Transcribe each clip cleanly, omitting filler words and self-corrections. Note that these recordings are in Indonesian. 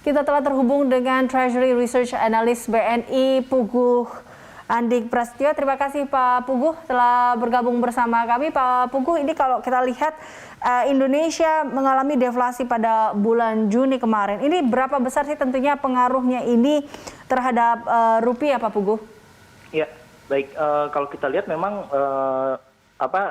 Kita telah terhubung dengan Treasury Research Analyst BNI Puguh Andik Prasetyo. Terima kasih Pak Puguh telah bergabung bersama kami. Pak Puguh, ini kalau kita lihat Indonesia mengalami deflasi pada bulan Juni kemarin. Ini berapa besar sih tentunya pengaruhnya ini terhadap rupiah, Pak Puguh? Ya, baik. Kalau kita lihat memang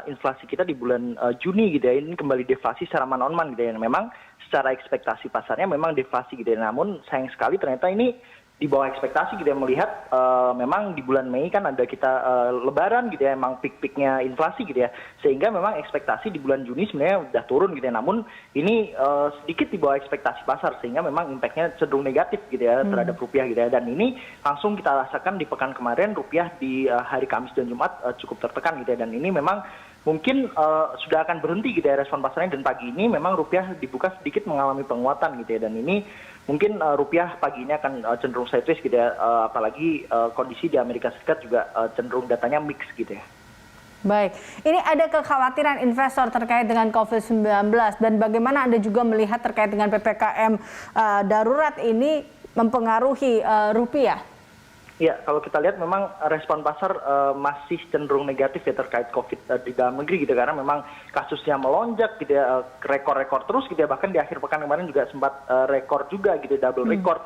inflasi kita di bulan Juni gitu ya, ini kembali deflasi secara man-on-man gitu ya. Memang secara ekspektasi pasarnya memang deflasi gitu ya. Namun sayang sekali ternyata ini di bawah ekspektasi gitu ya, melihat memang di bulan Mei kan ada kita lebaran gitu ya, emang peak-peaknya inflasi gitu ya, sehingga memang ekspektasi di bulan Juni sebenarnya udah turun gitu ya, namun ini sedikit di bawah ekspektasi pasar sehingga memang impactnya cenderung negatif gitu ya terhadap rupiah gitu ya, dan ini langsung kita rasakan di pekan kemarin rupiah di hari Kamis dan Jumat cukup tertekan gitu ya, dan ini memang mungkin sudah akan berhenti gitu ya respon pasarnya, dan pagi ini memang rupiah dibuka sedikit mengalami penguatan gitu ya, dan ini mungkin rupiah pagi ini akan cenderung sideways gitu ya, apalagi kondisi di Amerika Serikat juga cenderung datanya mix gitu ya. Baik, ini ada kekhawatiran investor terkait dengan COVID-19 dan bagaimana Anda juga melihat terkait dengan PPKM darurat ini mempengaruhi rupiah? Ya, kalau kita lihat memang respon pasar masih cenderung negatif ya terkait COVID di dalam negeri gitu, karena memang kasusnya melonjak gitu ya, rekor-rekor terus gitu ya, bahkan di akhir pekan kemarin juga sempat rekor juga gitu, double record,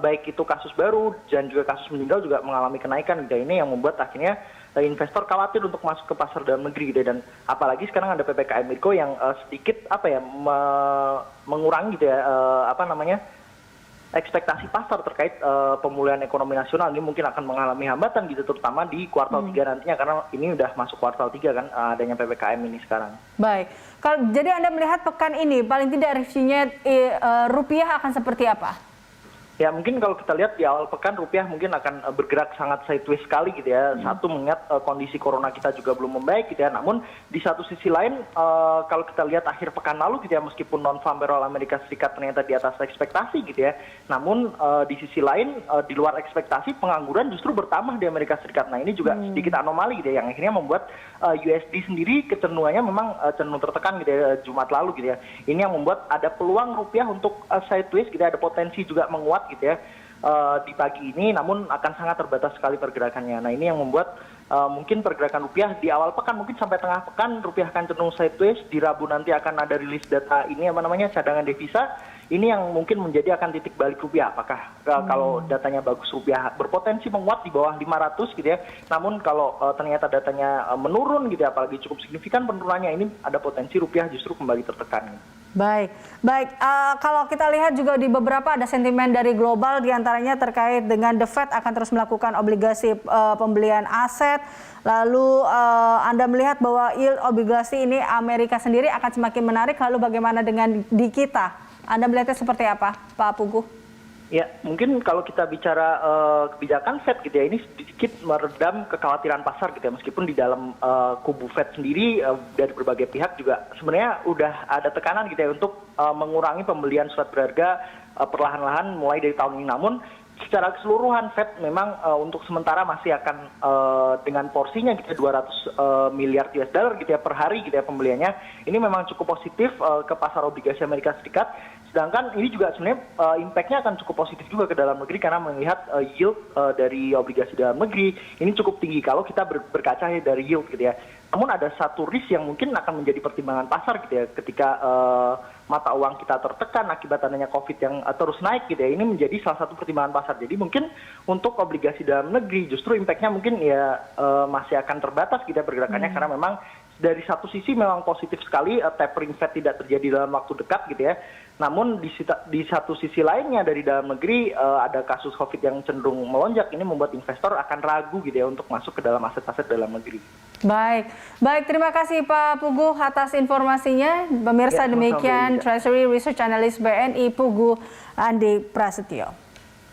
baik itu kasus baru dan juga kasus meninggal juga mengalami kenaikan gitu ya. Ini yang membuat akhirnya investor khawatir untuk masuk ke pasar dalam negeri gitu ya, dan apalagi sekarang ada PPKM Mikro yang sedikit mengurangi gitu ya, ekspektasi pasar terkait pemulihan ekonomi nasional ini mungkin akan mengalami hambatan gitu, terutama di kuartal 3 nantinya, karena ini udah masuk kuartal 3 kan adanya PPKM ini sekarang. Baik, jadi Anda melihat pekan ini paling tidak reviewnya rupiah akan seperti apa? Ya, mungkin kalau kita lihat di awal pekan rupiah mungkin akan bergerak sangat sideways sekali gitu ya. Satu, mengingat kondisi corona kita juga belum membaik gitu ya. Namun di satu sisi lain kalau kita lihat akhir pekan lalu gitu ya, meskipun non-farm payroll Amerika Serikat ternyata di atas ekspektasi gitu ya. Namun di sisi lain di luar ekspektasi pengangguran justru bertambah di Amerika Serikat. Nah, ini juga sedikit anomali gitu ya, yang akhirnya membuat USD sendiri kecenderungannya memang cenderung tertekan gitu ya Jumat lalu gitu ya. Ini yang membuat ada peluang rupiah untuk sideways gitu ya, ada potensi juga menguat gitu ya di pagi ini, namun akan sangat terbatas sekali pergerakannya. Nah, ini yang membuat mungkin pergerakan rupiah di awal pekan mungkin sampai tengah pekan rupiah akan cenderung sideways. Di Rabu nanti akan ada rilis data ini cadangan devisa. Ini yang mungkin menjadi akan titik balik rupiah. Apakah kalau datanya bagus rupiah berpotensi menguat di bawah 500 gitu ya. Namun kalau ternyata datanya menurun gitu ya, apalagi cukup signifikan penurunannya, ini ada potensi rupiah justru kembali tertekan. Baik. Kalau kita lihat juga di beberapa ada sentimen dari global, diantaranya terkait dengan The Fed akan terus melakukan obligasi pembelian aset. Lalu Anda melihat bahwa yield obligasi ini Amerika sendiri akan semakin menarik. Lalu bagaimana dengan di kita? Anda melihatnya seperti apa, Pak Puguh? Ya, mungkin kalau kita bicara kebijakan Fed gitu ya, ini sedikit meredam kekhawatiran pasar gitu ya, meskipun di dalam kubu Fed sendiri dari berbagai pihak juga sebenarnya udah ada tekanan gitu ya untuk mengurangi pembelian surat berharga perlahan-lahan mulai dari tahun ini. Namun secara keseluruhan Fed memang untuk sementara masih akan dengan porsinya gitu 200 miliar US dollar gitu ya per hari gitu ya pembeliannya. Ini memang cukup positif ke pasar obligasi Amerika Serikat. Sedangkan ini juga sebenarnya impact-nya akan cukup positif juga ke dalam negeri, karena melihat yield dari obligasi dalam negeri ini cukup tinggi kalau kita berkaca dari yield gitu ya. Namun ada satu risk yang mungkin akan menjadi pertimbangan pasar gitu ya, ketika mata uang kita tertekan akibat adanya COVID yang terus naik gitu ya. Ini menjadi salah satu pertimbangan pasar. Jadi mungkin untuk obligasi dalam negeri justru impact-nya mungkin ya masih akan terbatas gitu ya pergerakannya, karena memang dari satu sisi memang positif sekali tapering Fed tidak terjadi dalam waktu dekat gitu ya. Namun di satu sisi lainnya dari dalam negeri ada kasus COVID yang cenderung melonjak. Ini membuat investor akan ragu gitu ya untuk masuk ke dalam aset-aset dalam negeri. Baik, terima kasih Pak Puguh atas informasinya. Pemirsa, demikian Treasury Research Analyst BNI Puguh Andik Prasetyo.